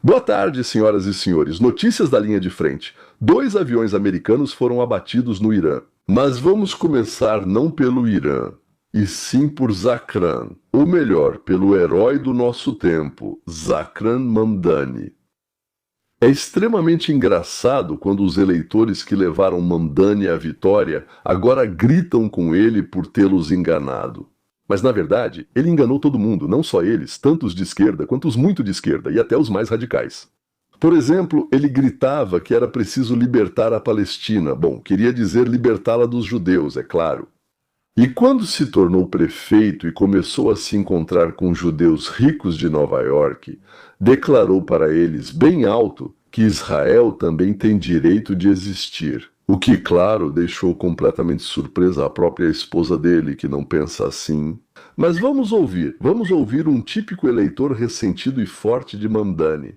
Boa tarde, senhoras e senhores. Notícias da linha de frente. 2 aviões americanos foram abatidos no Irã. Mas vamos começar não pelo Irã, e sim por Zakran. Ou melhor, pelo herói do nosso tempo, Zakran Mamdani. É extremamente engraçado quando os eleitores que levaram Mamdani à vitória agora gritam com ele por tê-los enganado. Mas, na verdade, ele enganou todo mundo, não só eles, tanto os de esquerda quanto os muito de esquerda, e até os mais radicais. Por exemplo, ele gritava que era preciso libertar a Palestina. Bom, queria dizer libertá-la dos judeus, é claro. E quando se tornou prefeito e começou a se encontrar com judeus ricos de Nova York, declarou para eles, bem alto, que Israel também tem direito de existir. O que, claro, deixou completamente surpresa a própria esposa dele, que não pensa assim. Mas vamos ouvir um típico eleitor ressentido e forte de Mamdani.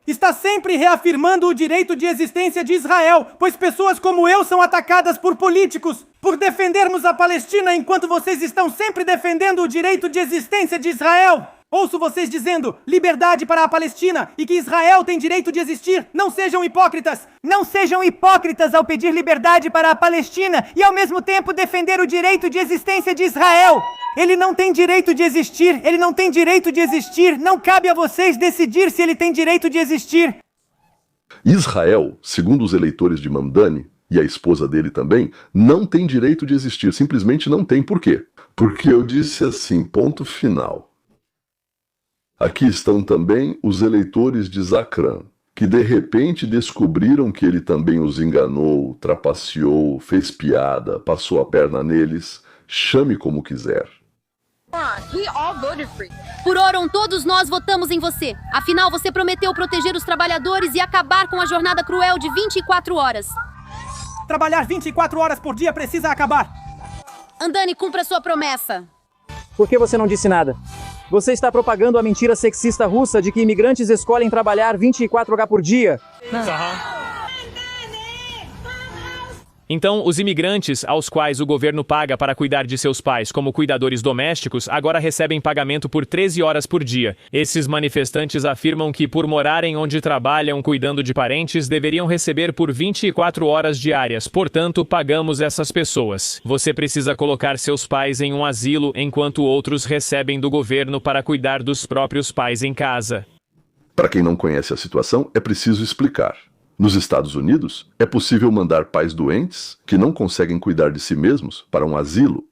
Está sempre reafirmando o direito de existência de Israel, pois pessoas como eu são atacadas por políticos, por defendermos a Palestina enquanto vocês estão sempre defendendo o direito de existência de Israel. Ouço vocês dizendo liberdade para a Palestina e que Israel tem direito de existir. Não sejam hipócritas! Não sejam hipócritas ao pedir liberdade para a Palestina e ao mesmo tempo defender o direito de existência de Israel. Ele não tem direito de existir, ele não tem direito de existir. Não cabe a vocês decidir se ele tem direito de existir. Israel, segundo os eleitores de Mamdani, e a esposa dele também, não tem direito de existir. Simplesmente não tem. Por quê? Porque eu disse assim, ponto final. Aqui estão também os eleitores de Zakran, que de repente descobriram que ele também os enganou, trapaceou, fez piada, passou a perna neles, chame como quiser. Por Oron, todos nós votamos em você. Afinal, você prometeu proteger os trabalhadores e acabar com a jornada cruel de 24 horas. Trabalhar 24 horas por dia precisa acabar. Andani, cumpra sua promessa. Por que você não disse nada? Você está propagando a mentira sexista russa de que imigrantes escolhem trabalhar 24 horas por dia. Então, os imigrantes, aos quais o governo paga para cuidar de seus pais como cuidadores domésticos, agora recebem pagamento por 13 horas por dia. Esses manifestantes afirmam que, por morarem onde trabalham cuidando de parentes, deveriam receber por 24 horas diárias. Portanto, pagamos essas pessoas. Você precisa colocar seus pais em um asilo, enquanto outros recebem do governo para cuidar dos próprios pais em casa. Para quem não conhece a situação, é preciso explicar. Nos Estados Unidos, é possível mandar pais doentes, que não conseguem cuidar de si mesmos, para um asilo.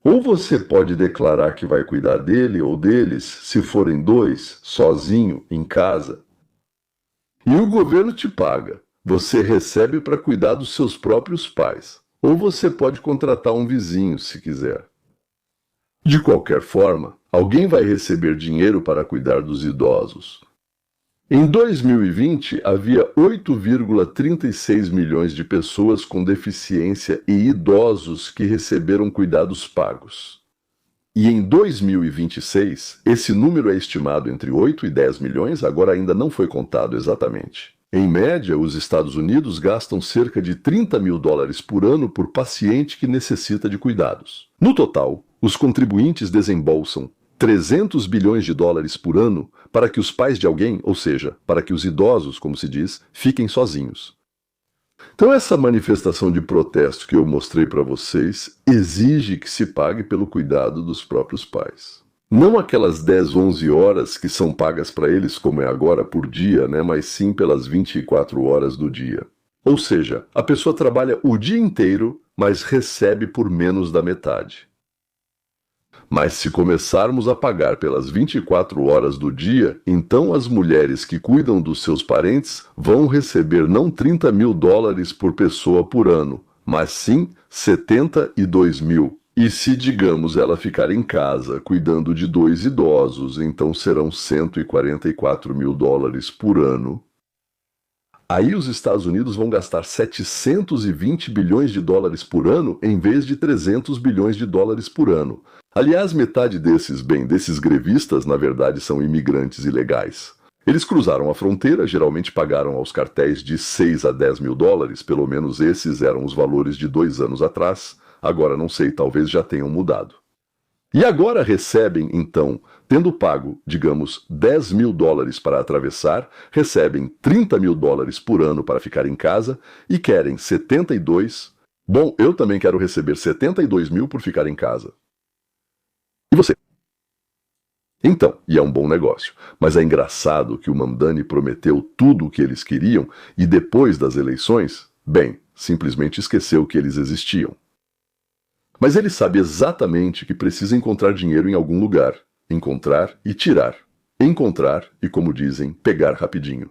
Ou você pode declarar que vai cuidar dele ou deles, se forem 2, sozinho, em casa. E o governo te paga. Você recebe para cuidar dos seus próprios pais. Ou você pode contratar um vizinho, se quiser. De qualquer forma, alguém vai receber dinheiro para cuidar dos idosos. Em 2020, havia 8,36 milhões de pessoas com deficiência e idosos que receberam cuidados pagos. E em 2026, esse número é estimado entre 8 e 10 milhões, agora ainda não foi contado exatamente. Em média, os Estados Unidos gastam cerca de $30 mil por ano por paciente que necessita de cuidados. No total, os contribuintes desembolsam $300 bilhões por ano para que os pais de alguém, ou seja, para que os idosos, como se diz, fiquem sozinhos. Então essa manifestação de protesto que eu mostrei para vocês exige que se pague pelo cuidado dos próprios pais. Não aquelas 10, 11 horas que são pagas para eles, como é agora por dia, mas sim pelas 24 horas do dia. Ou seja, a pessoa trabalha o dia inteiro, mas recebe por menos da metade. Mas se começarmos a pagar pelas 24 horas do dia, então as mulheres que cuidam dos seus parentes vão receber não $30 mil por pessoa por ano, mas sim 72 mil. E se, digamos, ela ficar em casa cuidando de 2 idosos, então serão $144 mil por ano. Aí os Estados Unidos vão gastar 720 bilhões de dólares por ano em vez de 300 bilhões de dólares por ano. Aliás, metade desses grevistas, na verdade, são imigrantes ilegais. Eles cruzaram a fronteira, geralmente pagaram aos cartéis de 6 a 10 mil dólares, pelo menos esses eram os valores de 2 anos atrás. Agora não sei, talvez já tenham mudado. E agora recebem, então, tendo pago, digamos, $10.000 para atravessar, recebem $30.000 por ano para ficar em casa e querem 72. Bom, eu também quero receber 72 mil por ficar em casa. E você? Então, e é um bom negócio, mas é engraçado que o Mamdani prometeu tudo o que eles queriam e depois das eleições, bem, simplesmente esqueceu que eles existiam. Mas ele sabe exatamente que precisa encontrar dinheiro em algum lugar, encontrar e tirar, encontrar e, como dizem, pegar rapidinho.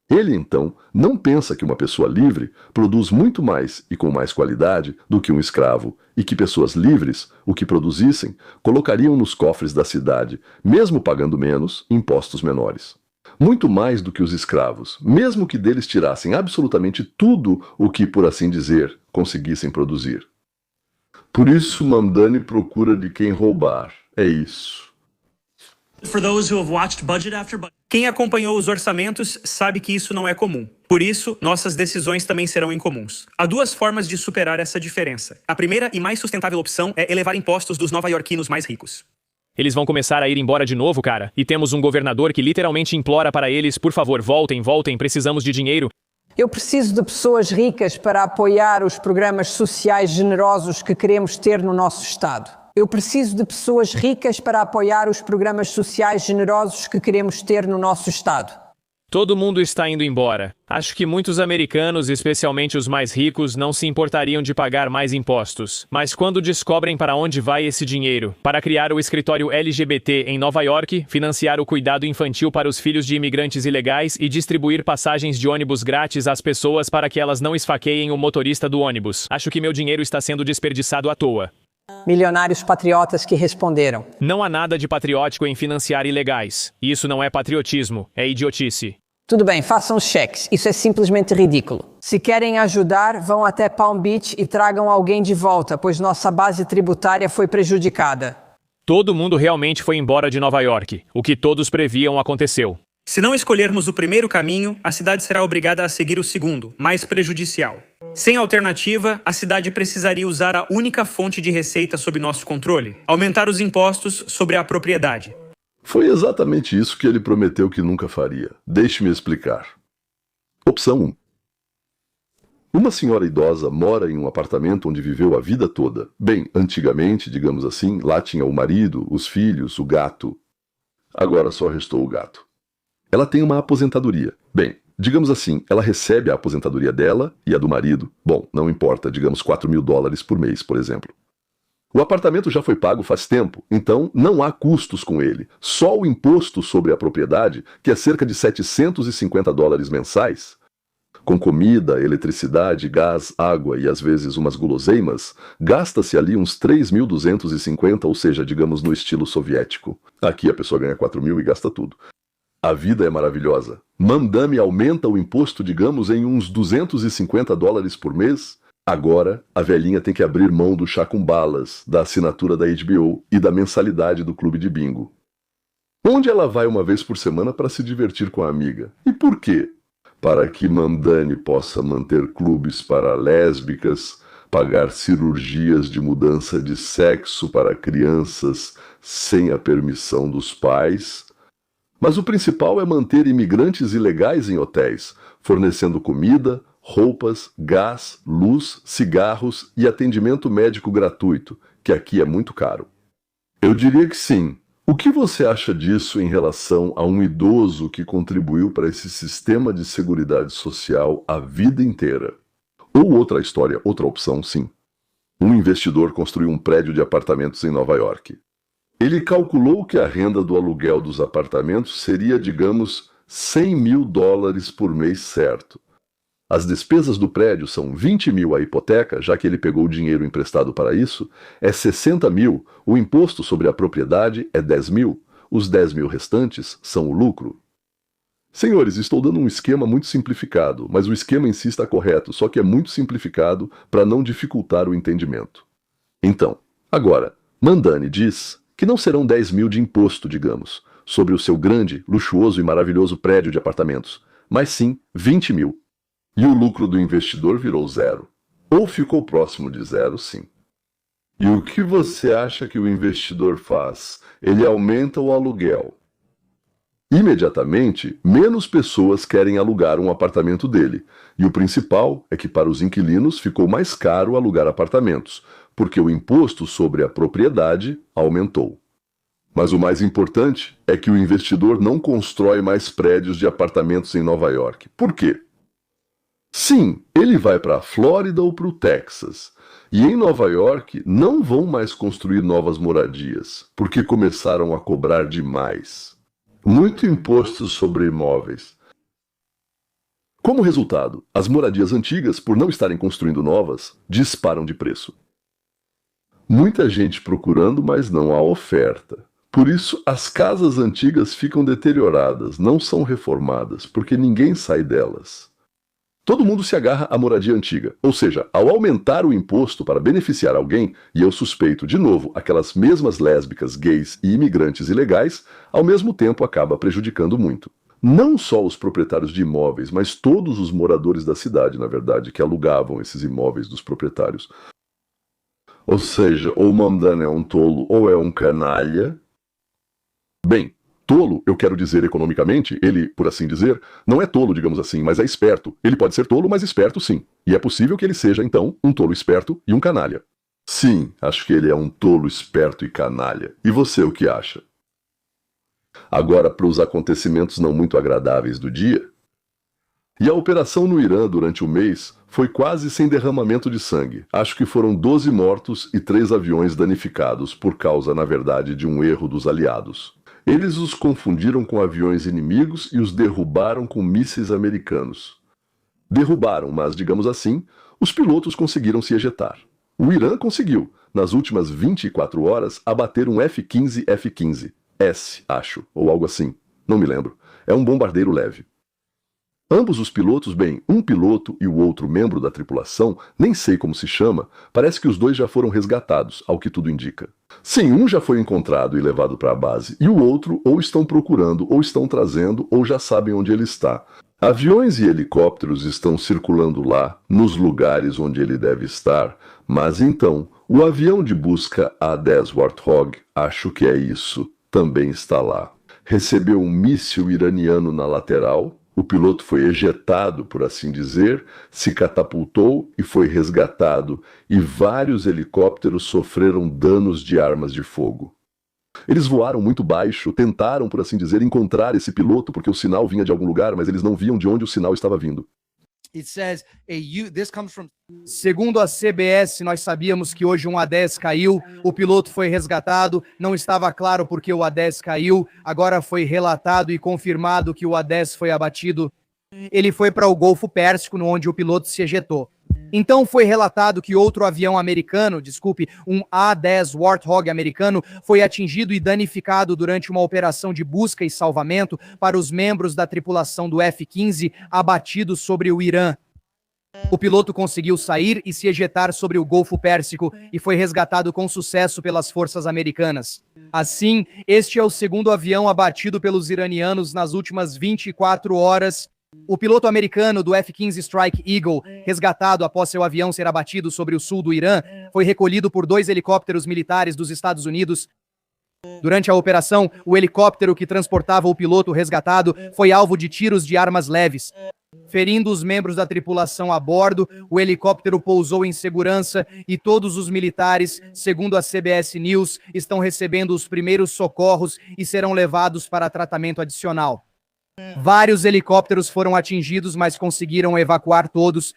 Ele, então, não pensa que uma pessoa livre produz muito mais e com mais qualidade do que um escravo, e que pessoas livres, o que produzissem, colocariam nos cofres da cidade, mesmo pagando menos, impostos menores. Muito mais do que os escravos, mesmo que deles tirassem absolutamente tudo o que, por assim dizer, conseguissem produzir. Por isso, Mamdani procura de quem roubar. É isso. Quem acompanhou os orçamentos sabe que isso não é comum. Por isso, nossas decisões também serão incomuns. Há duas formas de superar essa diferença. A primeira e mais sustentável opção é elevar impostos dos nova-iorquinos mais ricos. Eles vão começar a ir embora de novo, cara. E temos um governador que literalmente implora para eles, por favor, voltem, voltem, precisamos de dinheiro. Eu preciso de pessoas ricas para apoiar os programas sociais generosos que queremos ter no nosso Estado. Eu preciso de pessoas ricas para apoiar os programas sociais generosos que queremos ter no nosso Estado. Todo mundo está indo embora. Acho que muitos americanos, especialmente os mais ricos, não se importariam de pagar mais impostos. Mas quando descobrem para onde vai esse dinheiro, para criar o escritório LGBT em Nova York, financiar o cuidado infantil para os filhos de imigrantes ilegais e distribuir passagens de ônibus grátis às pessoas para que elas não esfaqueiem o motorista do ônibus, acho que meu dinheiro está sendo desperdiçado à toa. Milionários patriotas que responderam. Não há nada de patriótico em financiar ilegais. Isso não é patriotismo, é idiotice. Tudo bem, façam os cheques. Isso é simplesmente ridículo. Se querem ajudar, vão até Palm Beach e tragam alguém de volta, pois nossa base tributária foi prejudicada. Todo mundo realmente foi embora de Nova York. O que todos previam aconteceu. Se não escolhermos o primeiro caminho, a cidade será obrigada a seguir o segundo, mais prejudicial. Sem alternativa, a cidade precisaria usar a única fonte de receita sob nosso controle, aumentar os impostos sobre a propriedade. Foi exatamente isso que ele prometeu que nunca faria. Deixe-me explicar. Opção 1. Uma senhora idosa mora em um apartamento onde viveu a vida toda. Bem, antigamente, digamos assim, lá tinha o marido, os filhos, o gato. Agora só restou o gato. Ela tem uma aposentadoria. Bem, digamos assim, ela recebe a aposentadoria dela e a do marido. Bom, não importa, digamos $4.000 por mês, por exemplo. O apartamento já foi pago faz tempo, então não há custos com ele. Só o imposto sobre a propriedade, que é cerca de $750 mensais. Com comida, eletricidade, gás, água e às vezes umas guloseimas, gasta-se ali uns 3.250, ou seja, digamos no estilo soviético. Aqui a pessoa ganha 4.000 e gasta tudo. A vida é maravilhosa. Mamdani aumenta o imposto, digamos, em uns $250 por mês. Agora, a velhinha tem que abrir mão do chá com balas, da assinatura da HBO e da mensalidade do clube de bingo. Onde ela vai uma vez por semana para se divertir com a amiga? E por quê? Para que Mamdani possa manter clubes para lésbicas, pagar cirurgias de mudança de sexo para crianças sem a permissão dos pais. Mas o principal é manter imigrantes ilegais em hotéis, fornecendo comida, roupas, gás, luz, cigarros e atendimento médico gratuito, que aqui é muito caro. Eu diria que sim. O que você acha disso em relação a um idoso que contribuiu para esse sistema de seguridade social a vida inteira? Ou outra história, outra opção, sim. Um investidor construiu um prédio de apartamentos em Nova York. Ele calculou que a renda do aluguel dos apartamentos seria, digamos, $100.000 por mês certo. As despesas do prédio são 20 mil a hipoteca, já que ele pegou o dinheiro emprestado para isso, é 60 mil, o imposto sobre a propriedade é 10 mil, os 10 mil restantes são o lucro. Senhores, estou dando um esquema muito simplificado, mas o esquema em si está correto, só que é muito simplificado para não dificultar o entendimento. Então, agora, Mamdani diz que não serão 10 mil de imposto, digamos, sobre o seu grande, luxuoso e maravilhoso prédio de apartamentos, mas sim 20 mil. E o lucro do investidor virou zero. Ou ficou próximo de zero, sim. E o que você acha que o investidor faz? Ele aumenta o aluguel. Imediatamente, menos pessoas querem alugar um apartamento dele. E o principal é que para os inquilinos ficou mais caro alugar apartamentos, porque o imposto sobre a propriedade aumentou. Mas o mais importante é que o investidor não constrói mais prédios de apartamentos em Nova York. Por quê? Sim, ele vai para a Flórida ou para o Texas. E em Nova York não vão mais construir novas moradias, porque começaram a cobrar demais. Muito imposto sobre imóveis. Como resultado, as moradias antigas, por não estarem construindo novas, disparam de preço. Muita gente procurando, mas não há oferta. Por isso, as casas antigas ficam deterioradas, não são reformadas, porque ninguém sai delas. Todo mundo se agarra à moradia antiga, ou seja, ao aumentar o imposto para beneficiar alguém, e eu suspeito, de novo, aquelas mesmas lésbicas, gays e imigrantes ilegais, ao mesmo tempo acaba prejudicando muito. Não só os proprietários de imóveis, mas todos os moradores da cidade, na verdade, que alugavam esses imóveis dos proprietários. Ou seja, ou o Mamdani é um tolo ou é um canalha. Bem, tolo, eu quero dizer economicamente, ele, por assim dizer, não é tolo, digamos assim, mas é esperto. Ele pode ser tolo, mas esperto sim. E é possível que ele seja, então, um tolo esperto e um canalha. Sim, acho que ele é um tolo esperto e canalha. E você, o que acha? Agora, para os acontecimentos não muito agradáveis do dia. E a operação no Irã durante o mês foi quase sem derramamento de sangue. Acho que foram 12 mortos e 3 aviões danificados por causa, na verdade, de um erro dos aliados. Eles os confundiram com aviões inimigos e os derrubaram com mísseis americanos. Derrubaram, mas, digamos assim, os pilotos conseguiram se ejetar. O Irã conseguiu, nas últimas 24 horas, abater um F-15, acho, ou algo assim. Não me lembro. É um bombardeiro leve. Ambos os pilotos, bem, um piloto e o outro membro da tripulação, nem sei como se chama, parece que os dois já foram resgatados, ao que tudo indica. Sim, um já foi encontrado e levado para a base, e o outro ou estão procurando, ou estão trazendo, ou já sabem onde ele está. Aviões e helicópteros estão circulando lá, nos lugares onde ele deve estar, mas então, o avião de busca A-10 Warthog, acho que é isso, também está lá. Recebeu um míssil iraniano na lateral. O piloto foi ejetado, por assim dizer, se catapultou e foi resgatado, e vários helicópteros sofreram danos de armas de fogo. Eles voaram muito baixo, tentaram, por assim dizer, encontrar esse piloto, porque o sinal vinha de algum lugar, mas eles não viam de onde o sinal estava vindo. Segundo a CBS, nós sabíamos que hoje um A-10 caiu, o piloto foi resgatado, não estava claro porque o A-10 caiu, agora foi relatado e confirmado que o A-10 foi abatido. Ele foi para o Golfo Pérsico, onde o piloto se ejetou. Então foi relatado que outro avião americano, um A-10 Warthog americano, foi atingido e danificado durante uma operação de busca e salvamento para os membros da tripulação do F-15 abatidos sobre o Irã. O piloto conseguiu sair e se ejetar sobre o Golfo Pérsico e foi resgatado com sucesso pelas forças americanas. Assim, este é o segundo avião abatido pelos iranianos nas últimas 24 horas. O piloto americano do F-15 Strike Eagle, resgatado após seu avião ser abatido sobre o sul do Irã, foi recolhido por 2 helicópteros militares dos Estados Unidos. Durante a operação, o helicóptero que transportava o piloto resgatado foi alvo de tiros de armas leves. Ferindo os membros da tripulação a bordo, o helicóptero pousou em segurança e todos os militares, segundo a CBS News, estão recebendo os primeiros socorros e serão levados para tratamento adicional. Vários helicópteros foram atingidos, mas conseguiram evacuar todos.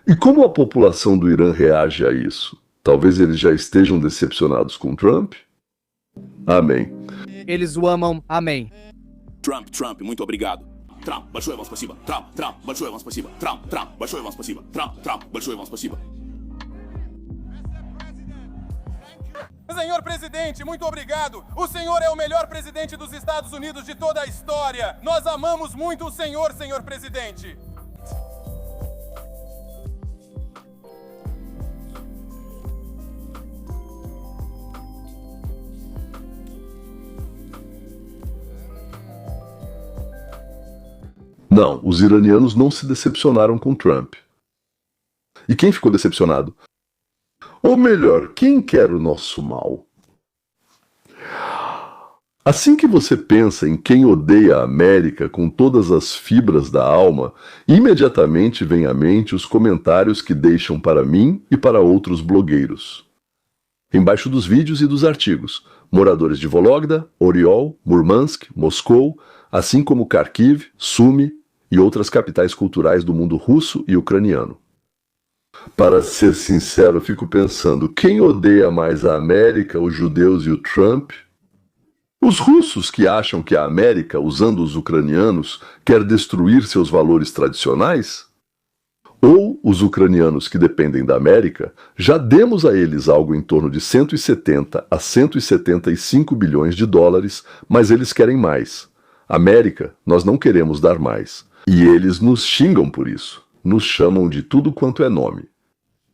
E como a população do Irã reage a isso? Talvez eles já estejam decepcionados com Trump? Amém. Eles o amam, amém. Trump, muito obrigado. Trump, большое вам спасибо. Trump, большое вам спасибо. Trump, большое вам спасибо. Trump, большое вам спасибо. Senhor presidente, muito obrigado. O senhor é o melhor presidente dos Estados Unidos de toda a história. Nós amamos muito o senhor, senhor presidente. Não, os iranianos não se decepcionaram com Trump. E quem ficou decepcionado? Ou melhor, quem quer o nosso mal? Assim que você pensa em quem odeia a América com todas as fibras da alma, imediatamente vem à mente os comentários que deixam para mim e para outros blogueiros. Embaixo dos vídeos e dos artigos, moradores de Vologda, Oriol, Murmansk, Moscou, assim como Kharkiv, Sumi e outras capitais culturais do mundo russo e ucraniano. Para ser sincero, fico pensando, quem odeia mais a América, os judeus e o Trump? Os russos que acham que a América, usando os ucranianos, quer destruir seus valores tradicionais? Ou os ucranianos que dependem da América, já demos a eles algo em torno de 170 a 175 bilhões de dólares, mas eles querem mais. América, nós não queremos dar mais. E eles nos xingam por isso. Nos chamam de tudo quanto é nome.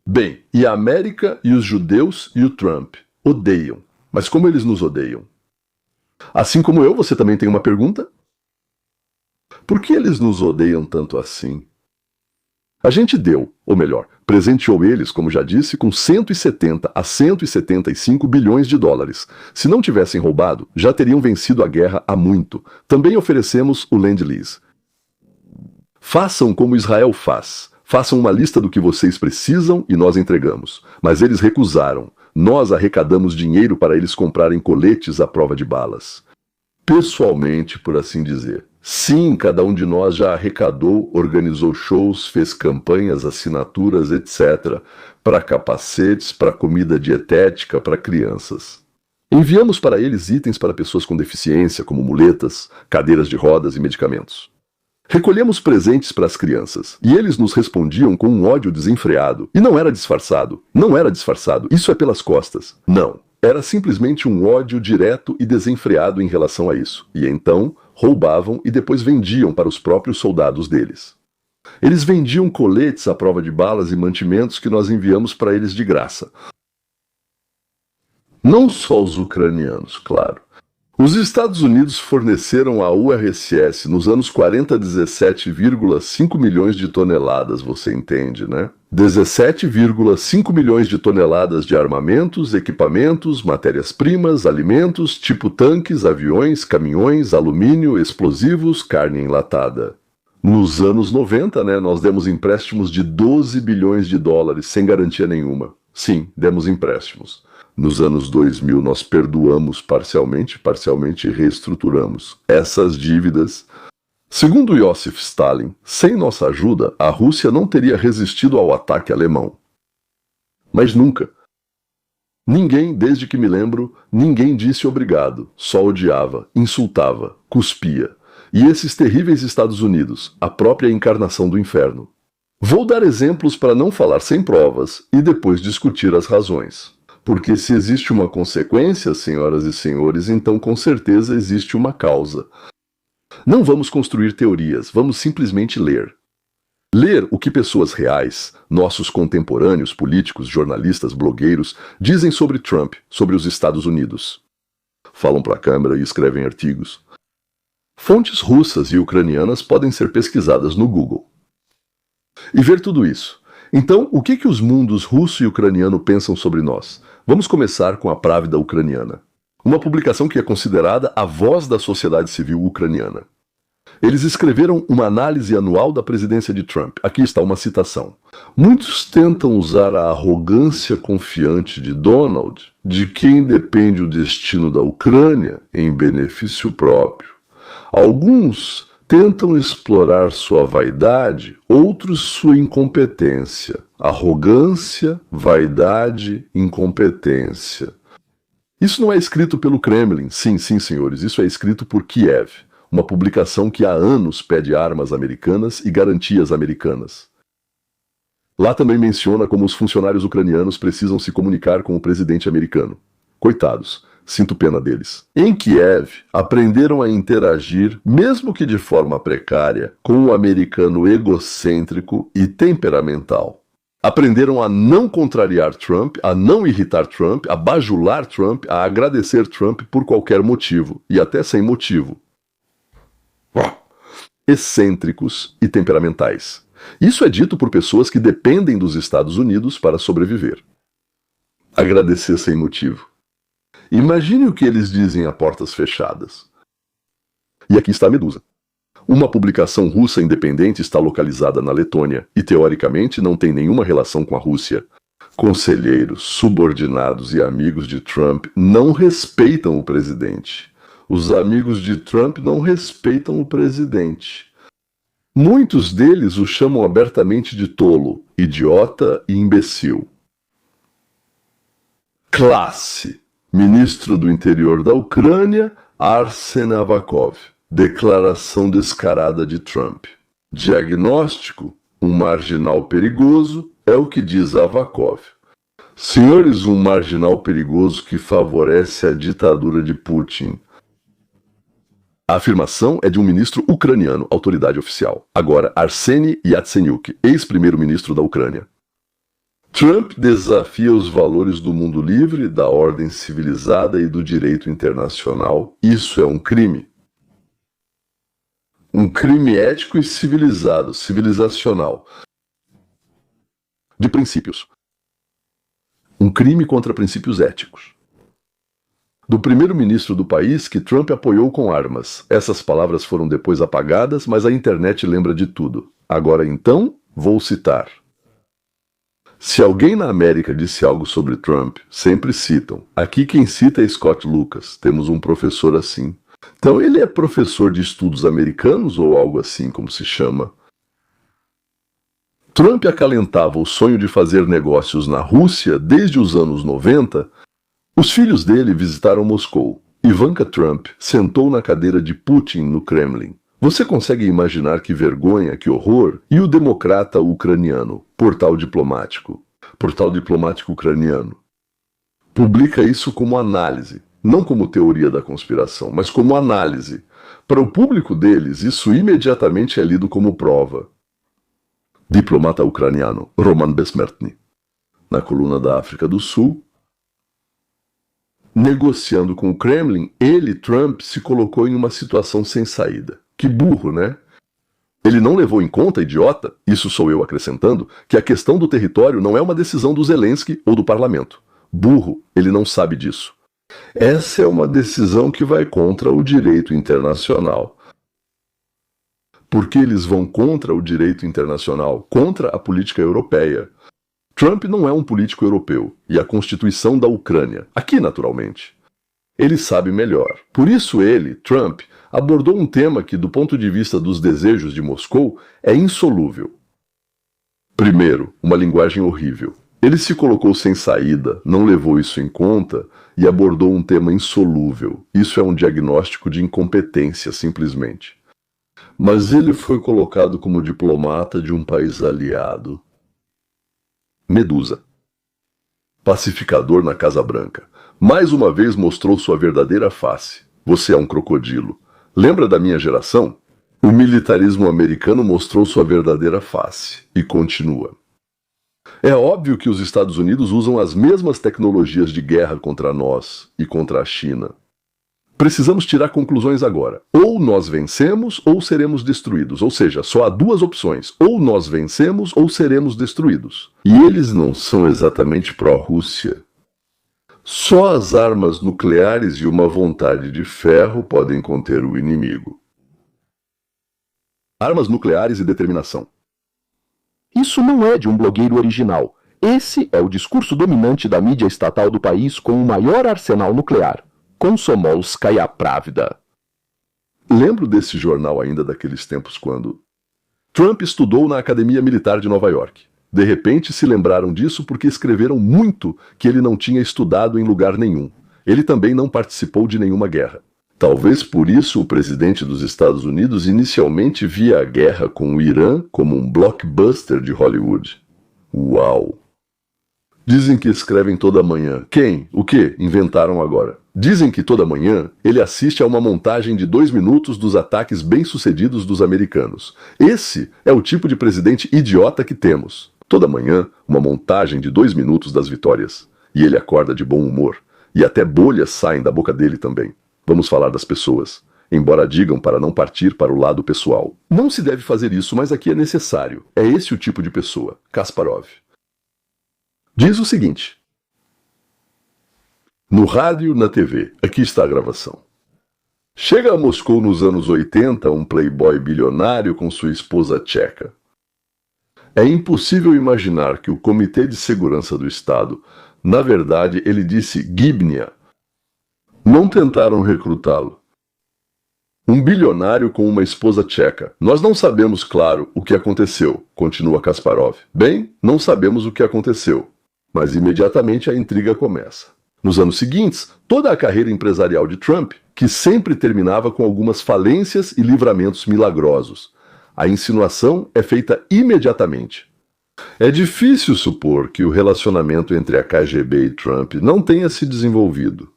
Bem, e a América e os judeus e o Trump odeiam. Mas como eles nos odeiam? Assim como eu, você também tem uma pergunta? Por que eles nos odeiam tanto assim? A gente deu, ou melhor, presenteou eles, como já disse, com 170 a 175 bilhões de dólares. Se não tivessem roubado, já teriam vencido a guerra há muito. Também oferecemos o Lend-Lease. Façam como Israel faz. Façam uma lista do que vocês precisam e nós entregamos. Mas eles recusaram. Nós arrecadamos dinheiro para eles comprarem coletes à prova de balas. Pessoalmente, por assim dizer. Sim, cada um de nós já arrecadou, organizou shows, fez campanhas, assinaturas, etc. Para capacetes, para comida dietética, para crianças. Enviamos para eles itens para pessoas com deficiência, como muletas, cadeiras de rodas e medicamentos. Recolhemos presentes para as crianças, e eles nos respondiam com um ódio desenfreado. E não era disfarçado. Não era disfarçado. Isso é pelas costas. Não. Era simplesmente um ódio direto e desenfreado em relação a isso. E então, roubavam e depois vendiam para os próprios soldados deles. Eles vendiam coletes à prova de balas e mantimentos que nós enviamos para eles de graça. Não só os ucranianos, claro. Os Estados Unidos forneceram à URSS nos anos 40 17,5 milhões de toneladas, você entende, né? 17,5 milhões de toneladas de armamentos, equipamentos, matérias-primas, alimentos, tipo tanques, aviões, caminhões, alumínio, explosivos, carne enlatada. Nos anos 90, nós demos empréstimos de 12 bilhões de dólares sem garantia nenhuma. Sim, demos empréstimos. Nos anos 2000 nós perdoamos parcialmente reestruturamos essas dívidas. Segundo Joseph Stalin, sem nossa ajuda, a Rússia não teria resistido ao ataque alemão. Mas nunca. Ninguém, desde que me lembro, ninguém disse obrigado, só odiava, insultava, cuspia. E esses terríveis Estados Unidos, a própria encarnação do inferno. Vou dar exemplos para não falar sem provas e depois discutir as razões. Porque se existe uma consequência, senhoras e senhores, então com certeza existe uma causa. Não vamos construir teorias, vamos simplesmente ler. Ler o que pessoas reais, nossos contemporâneos, políticos, jornalistas, blogueiros, dizem sobre Trump, sobre os Estados Unidos. Falam para a câmera e escrevem artigos. Fontes russas e ucranianas podem ser pesquisadas no Google. E ver tudo isso. Então, o que os mundos russo e ucraniano pensam sobre nós? Vamos começar com a Pravda ucraniana. Uma publicação que é considerada a voz da sociedade civil ucraniana. Eles escreveram uma análise anual da presidência de Trump. Aqui está uma citação. Muitos tentam usar a arrogância confiante de Donald, de quem depende o destino da Ucrânia, em benefício próprio. Alguns tentam explorar sua vaidade, outros sua incompetência. Arrogância, vaidade, incompetência. Isso não é escrito pelo Kremlin, sim, senhores, isso é escrito por Kiev, uma publicação que há anos pede armas americanas e garantias americanas. Lá também menciona como os funcionários ucranianos precisam se comunicar com o presidente americano. Coitados. Sinto pena deles. Em Kiev, aprenderam a interagir, mesmo que de forma precária, com o americano egocêntrico e temperamental. Aprenderam a não contrariar Trump, a não irritar Trump, a bajular Trump, a agradecer Trump por qualquer motivo, e até sem motivo. Excêntricos e temperamentais. Isso é dito por pessoas que dependem dos Estados Unidos para sobreviver. Agradecer sem motivo. Imagine o que eles dizem a portas fechadas. E aqui está a Medusa. Uma publicação russa independente está localizada na Letônia e, teoricamente, não tem nenhuma relação com a Rússia. Conselheiros, subordinados e amigos de Trump não respeitam o presidente. Os amigos de Trump não respeitam o presidente. Muitos deles o chamam abertamente de tolo, idiota e imbecil. Classe. Ministro do Interior da Ucrânia, Arsen Avakov. Declaração descarada de Trump. Diagnóstico: um marginal perigoso, é o que diz Avakov. Senhores, um marginal perigoso que favorece a ditadura de Putin. A afirmação é de um ministro ucraniano, autoridade oficial. Agora, Arseny Yatsenyuk, ex-primeiro-ministro da Ucrânia. Trump desafia os valores do mundo livre, da ordem civilizada e do direito internacional. Isso é um crime. Um crime ético e civilizado, civilizacional. De princípios. Um crime contra princípios éticos. Do primeiro-ministro do país que Trump apoiou com armas. Essas palavras foram depois apagadas, mas a internet lembra de tudo. Agora então, vou citar. Se alguém na América disse algo sobre Trump, sempre citam. Aqui quem cita é Scott Lucas. Temos um professor assim. Então ele é professor de estudos americanos ou algo assim como se chama. Trump acalentava o sonho de fazer negócios na Rússia desde os anos 90. Os filhos dele visitaram Moscou. Ivanka Trump sentou na cadeira de Putin no Kremlin. Você consegue imaginar que vergonha, que horror? E o democrata ucraniano, Portal Diplomático ucraniano, publica isso como análise. Não como teoria da conspiração, mas como análise. Para o público deles, isso imediatamente é lido como prova. Diplomata ucraniano, Roman Besmertny, na coluna da África do Sul. Negociando com o Kremlin, ele, Trump, se colocou em uma situação sem saída. Que burro, né? Ele não levou em conta, idiota, isso sou eu acrescentando, que a questão do território não é uma decisão do Zelensky ou do parlamento. Burro, ele não sabe disso. Essa é uma decisão que vai contra o direito internacional. Por que eles vão contra o direito internacional? Contra a política europeia. Trump não é um político europeu, e a Constituição da Ucrânia, aqui naturalmente. Ele sabe melhor. Por isso ele, Trump, abordou um tema que, do ponto de vista dos desejos de Moscou, é insolúvel. Primeiro, uma linguagem horrível. Ele se colocou sem saída, não levou isso em conta e abordou um tema insolúvel. Isso é um diagnóstico de incompetência, simplesmente. Mas ele foi colocado como diplomata de um país aliado. Medusa. Pacificador na Casa Branca. Mais uma vez mostrou sua verdadeira face. Você é um crocodilo. Lembra da minha geração? O militarismo americano mostrou sua verdadeira face. E continua. É óbvio que os Estados Unidos usam as mesmas tecnologias de guerra contra nós e contra a China. Precisamos tirar conclusões agora. Ou nós vencemos ou seremos destruídos. Ou seja, só há duas opções. Ou nós vencemos ou seremos destruídos. E eles não são exatamente pró-Rússia. Só as armas nucleares e uma vontade de ferro podem conter o inimigo. Armas nucleares e determinação. Isso não é de um blogueiro original. Esse é o discurso dominante da mídia estatal do país com o maior arsenal nuclear. Komsomolskaya Pravda. Lembro desse jornal ainda daqueles tempos quando Trump estudou na Academia Militar de Nova York. De repente se lembraram disso porque escreveram muito que ele não tinha estudado em lugar nenhum. Ele também não participou de nenhuma guerra. Talvez por isso o presidente dos Estados Unidos inicialmente via a guerra com o Irã como um blockbuster de Hollywood. Uau! Dizem que escrevem toda manhã. Quem? O quê? Inventaram agora. Dizem que toda manhã ele assiste a uma montagem de 2 minutos dos ataques bem-sucedidos dos americanos. Esse é o tipo de presidente idiota que temos. Toda manhã, uma montagem de 2 minutos das vitórias. E ele acorda de bom humor. E até bolhas saem da boca dele também. Vamos falar das pessoas. Embora digam para não partir para o lado pessoal. Não se deve fazer isso, mas aqui é necessário. É esse o tipo de pessoa. Kasparov. Diz o seguinte. No rádio, na TV. Aqui está a gravação. Chega a Moscou nos anos 80 um playboy bilionário com sua esposa tcheca. É impossível imaginar que o Comitê de Segurança do Estado, na verdade, ele disse Gibnia. Não tentaram recrutá-lo. Um bilionário com uma esposa tcheca. Nós não sabemos, claro, o que aconteceu, continua Kasparov. Bem, não sabemos o que aconteceu, mas imediatamente a intriga começa. Nos anos seguintes, toda a carreira empresarial de Trump, que sempre terminava com algumas falências e livramentos milagrosos. A insinuação é feita imediatamente. É difícil supor que o relacionamento entre a KGB e Trump não tenha se desenvolvido.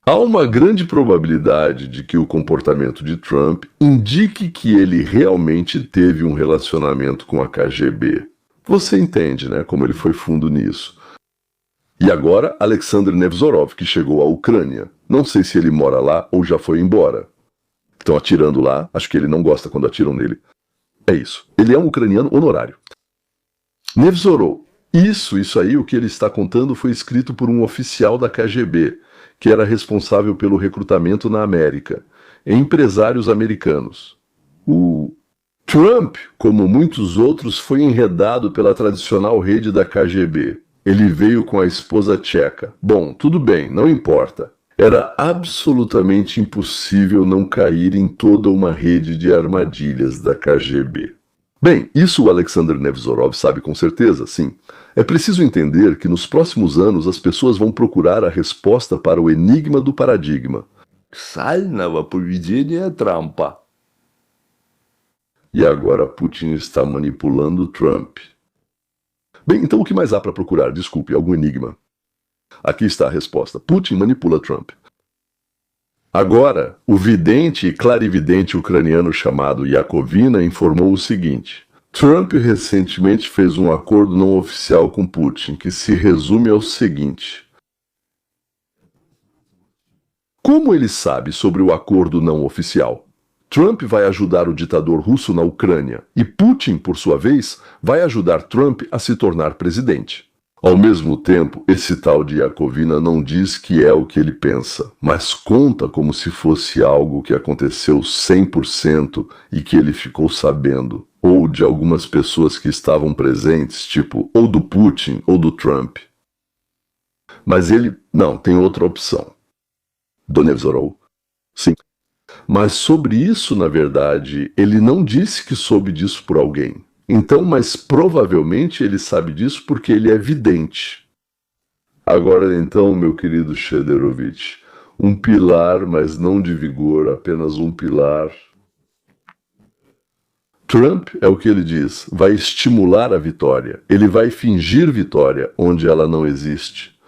Há uma grande probabilidade de que o comportamento de Trump indique que ele realmente teve um relacionamento com a KGB. Você entende, né, como ele foi fundo nisso. E agora, Alexander Nevzorov, que chegou à Ucrânia. Não sei se ele mora lá ou já foi embora. Estão atirando lá, acho que ele não gosta quando atiram nele. É isso. Ele é um ucraniano honorário. Nevzorov. Isso aí, o que ele está contando foi escrito por um oficial da KGB, que era responsável pelo recrutamento na América, empresários americanos. O Trump, como muitos outros, foi enredado pela tradicional rede da KGB. Ele veio com a esposa tcheca. Bom, tudo bem, não importa. Era absolutamente impossível não cair em toda uma rede de armadilhas da KGB. Bem, isso o Alexander Nevzorov sabe com certeza, sim. É preciso entender que nos próximos anos as pessoas vão procurar a resposta para o enigma do paradigma. Сального поведения Трампа. E agora Putin está manipulando Trump. Bem, então o que mais há para procurar? Desculpe, algum enigma. Aqui está a resposta. Putin manipula Trump. Agora, o vidente e clarividente ucraniano chamado Yakovina informou o seguinte. Trump recentemente fez um acordo não oficial com Putin, que se resume ao seguinte. Como ele sabe sobre o acordo não oficial? Trump vai ajudar o ditador russo na Ucrânia e Putin, por sua vez, vai ajudar Trump a se tornar presidente. Ao mesmo tempo, esse tal de Yakovina não diz que é o que ele pensa, mas conta como se fosse algo que aconteceu 100% e que ele ficou sabendo, ou de algumas pessoas que estavam presentes, tipo, ou do Putin ou do Trump. Mas ele, não, tem outra opção. Do Nevzorov? Sim. Mas sobre isso, na verdade, ele não disse que soube disso por alguém. Então, mas provavelmente ele sabe disso porque ele é vidente. Agora então, meu querido Shederovich, um pilar, mas não de vigor, apenas um pilar. Trump, é o que ele diz, vai estimular a vitória. Ele vai fingir vitória onde ela não existe.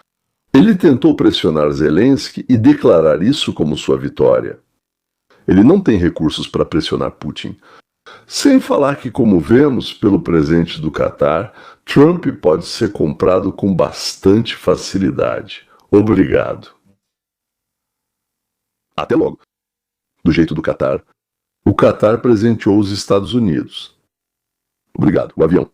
Ele tentou pressionar Zelensky e declarar isso como sua vitória. Ele não tem recursos para pressionar Putin. Sem falar que, como vemos pelo presente do Catar, Trump pode ser comprado com bastante facilidade. Obrigado. Até logo. Do jeito do Catar, o Catar presenteou os Estados Unidos. Obrigado, o avião.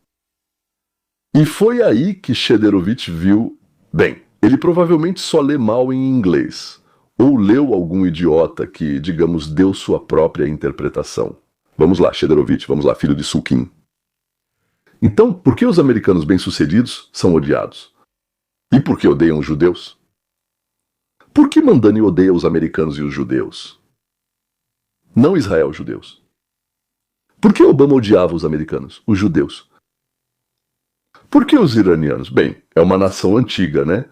E foi aí que Shederovich viu... Bem, ele provavelmente só lê mal em inglês. Ou leu algum idiota que, digamos, deu sua própria interpretação. Vamos lá, Shederovich, vamos lá, filho de Sukin. Então, por que os americanos bem-sucedidos são odiados? E por que odeiam os judeus? Por que Mandani odeia os americanos e os judeus? Não Israel, os judeus. Por que Obama odiava os americanos, os judeus? Por que os iranianos? Bem, é uma nação antiga, né?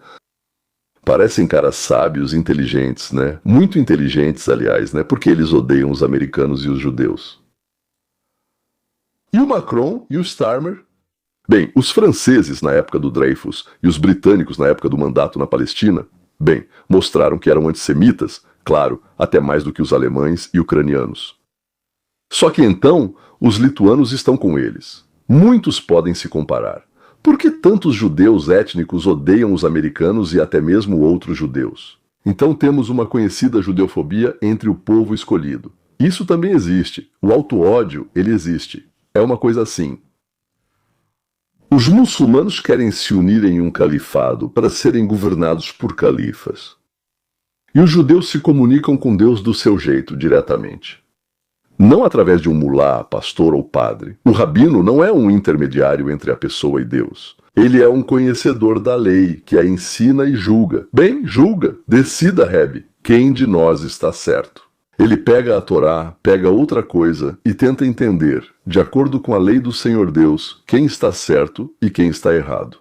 Parecem caras sábios, inteligentes, né? Muito inteligentes, aliás, né? Porque eles odeiam os americanos e os judeus. E o Macron e o Starmer? Bem, os franceses na época do Dreyfus e os britânicos na época do mandato na Palestina, bem, mostraram que eram antissemitas, claro, até mais do que os alemães e ucranianos. Só que então, os lituanos estão com eles. Muitos podem se comparar. Por que tantos judeus étnicos odeiam os americanos e até mesmo outros judeus? Então temos uma conhecida judeofobia entre o povo escolhido. Isso também existe. O auto-ódio, ele existe. É uma coisa assim. Os muçulmanos querem se unir em um califado para serem governados por califas. E os judeus se comunicam com Deus do seu jeito, diretamente. Não através de um mulá, pastor ou padre. O rabino não é um intermediário entre a pessoa e Deus. Ele é um conhecedor da lei, que a ensina e julga. Bem, julga. Decida, Rebbe, quem de nós está certo. Ele pega a Torá, pega outra coisa e tenta entender, de acordo com a lei do Senhor Deus, quem está certo e quem está errado.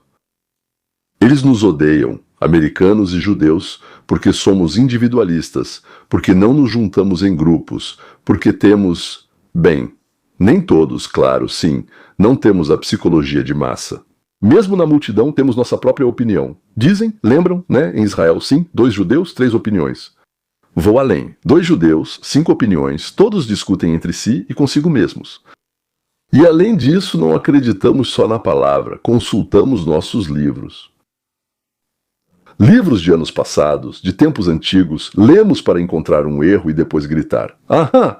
Eles nos odeiam, americanos e judeus, porque somos individualistas, porque não nos juntamos em grupos, porque temos, bem, nem todos, claro, sim, não temos a psicologia de massa. Mesmo na multidão temos nossa própria opinião. Dizem, lembram, né, em Israel, sim, 2 judeus, 3 opiniões. Vou além. 2 judeus, 5 opiniões, todos discutem entre si e consigo mesmos. E além disso, não acreditamos só na palavra, consultamos nossos livros. Livros de anos passados, de tempos antigos, lemos para encontrar um erro e depois gritar, aham!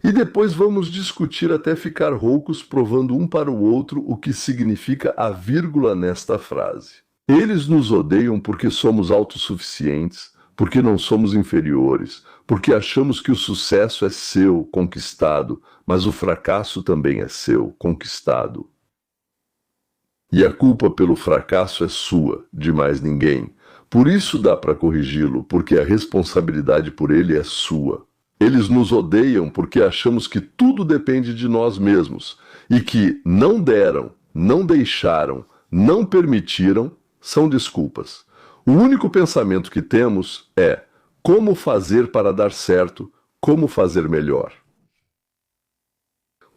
E depois vamos discutir até ficar roucos, provando um para o outro o que significa a vírgula nesta frase. Eles nos odeiam porque somos autossuficientes, porque não somos inferiores, porque achamos que o sucesso é seu, conquistado, mas o fracasso também é seu, conquistado. E a culpa pelo fracasso é sua, de mais ninguém. Por isso dá para corrigi-lo, porque a responsabilidade por ele é sua. Eles nos odeiam porque achamos que tudo depende de nós mesmos, e que não deram, não deixaram, não permitiram, são desculpas. O único pensamento que temos é como fazer para dar certo, como fazer melhor.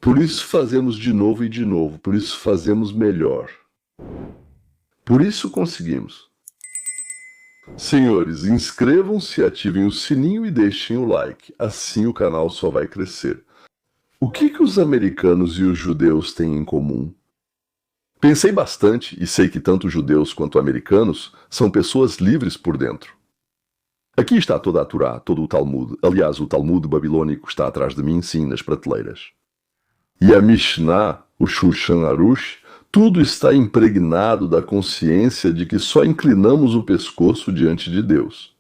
Por isso fazemos de novo e de novo, por isso fazemos melhor. Por isso conseguimos. Senhores, inscrevam-se, ativem o sininho e deixem o like, assim o canal só vai crescer. O que os americanos e os judeus têm em comum? Pensei bastante e sei que tanto judeus quanto americanos são pessoas livres por dentro. Aqui está toda a Torá, todo o Talmud. Aliás, o Talmud babilônico está atrás de mim, sim, nas prateleiras. E a Mishnah, o Shulchan Arush, tudo está impregnado da consciência de que só inclinamos o pescoço diante de Deus.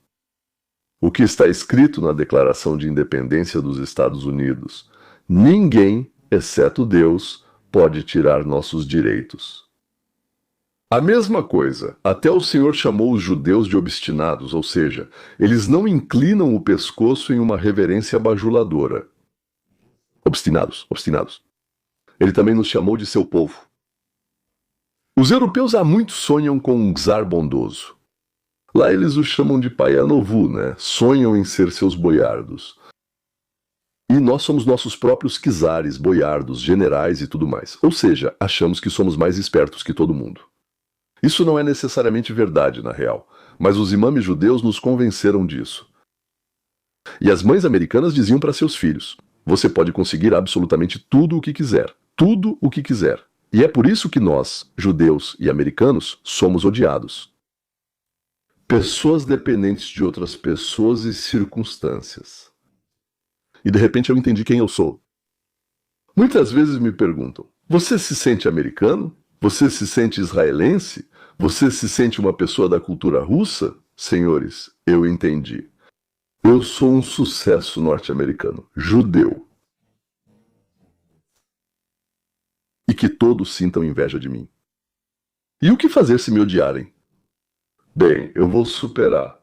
O que está escrito na Declaração de Independência dos Estados Unidos? Ninguém, exceto Deus, pode tirar nossos direitos. A mesma coisa, até o Senhor chamou os judeus de obstinados, ou seja, eles não inclinam o pescoço em uma reverência bajuladora. Obstinados, obstinados. Ele também nos chamou de seu povo. Os europeus há muito sonham com um czar bondoso. Lá eles o chamam de Paianovu, né? Sonham em ser seus boiardos. E nós somos nossos próprios czares, boiardos, generais e tudo mais. Ou seja, achamos que somos mais espertos que todo mundo. Isso não é necessariamente verdade, na real, mas os imames judeus nos convenceram disso. E as mães americanas diziam para seus filhos, você pode conseguir absolutamente tudo o que quiser. Tudo o que quiser. E é por isso que nós, judeus e americanos, somos odiados. Pessoas dependentes de outras pessoas e circunstâncias. E de repente eu entendi quem eu sou. Muitas vezes me perguntam, você se sente americano? Você se sente israelense? Você se sente uma pessoa da cultura russa? Senhores, eu entendi. Eu sou um sucesso norte-americano, judeu. E que todos sintam inveja de mim. E o que fazer se me odiarem? Bem, eu vou superar.